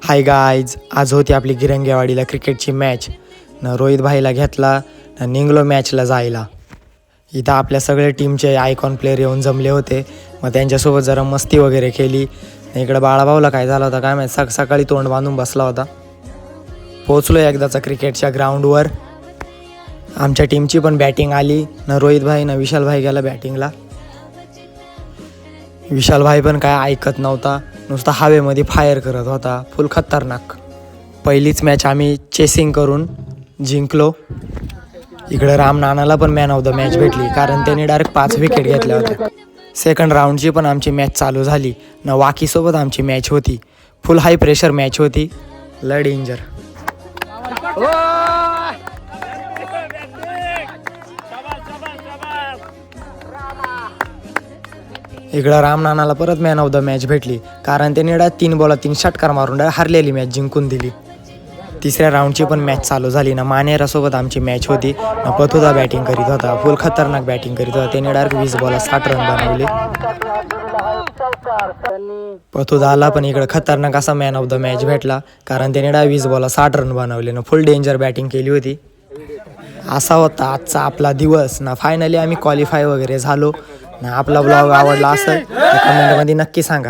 Hi guys, आज होती आपली गिरंगेवाडीला क्रिकेटची मॅच. रोहित भाईला घेतला निघलो मॅचला जायला. इथं आपल्या सगळ्या टीमचे आयकॉन प्लेयर येऊन जमले होते. मग त्यांच्यासोबत जरा मस्ती वगैरे केली. इकडं बाळाभाऊला काय झालं होतं काय माहीत, सकाळी तोंड बांधून बसला होता. पोचलो एकदाचा क्रिकेटच्या ग्राउंडवर. आमच्या टीमची पण बॅटिंग आली रोहित भाई विशाल भाई गेला बॅटिंगला. विशाल भाई पण काय ऐकत नव्हता, नुसता हवेमध्ये फायर करत होता, फुल खतरनाक. पहिलीच मॅच आम्ही चेसिंग करून जिंकलो. इकडे राम नानाला पण मॅन ऑफ द मॅच भेटली, कारण त्याने डायरेक्ट 5 विकेट घेतल्या होत्या. सेकंड राऊंडची पण आमची मॅच चालू झाली वाकीसोबत आमची मॅच होती. फुल हाय प्रेशर मॅच होती, लय डेंजर. इकडं राम नानाला परत मॅन ऑफ द मॅच भेटली, कारण त्याने 3 बॉलात 3 षटकार मारून हरलेली मॅच जिंकून दिली. तिसऱ्या राऊंडची पण मॅच चालू झाली मानेरासोबत आमची मॅच होती. पथुदा बॅटिंग करीत होता, फुल खतरनाक बॅटिंग करीत होता. त्याने डायरेक्ट 20 बॉलात 60 रन बनवले. पथुदाला पण इकडं खतरनाक असा मॅन ऑफ द मॅच भेटला, कारण त्याने 20 बॉलात 60 रन बनवले फुल डेंजर बॅटिंग केली होती. असा होता आजचा आपला दिवस फायनली आम्ही क्वालिफाय वगैरे झालो. आपला ब्लॉग आवडला असेल तर कमेंटमध्ये नक्की सांगा.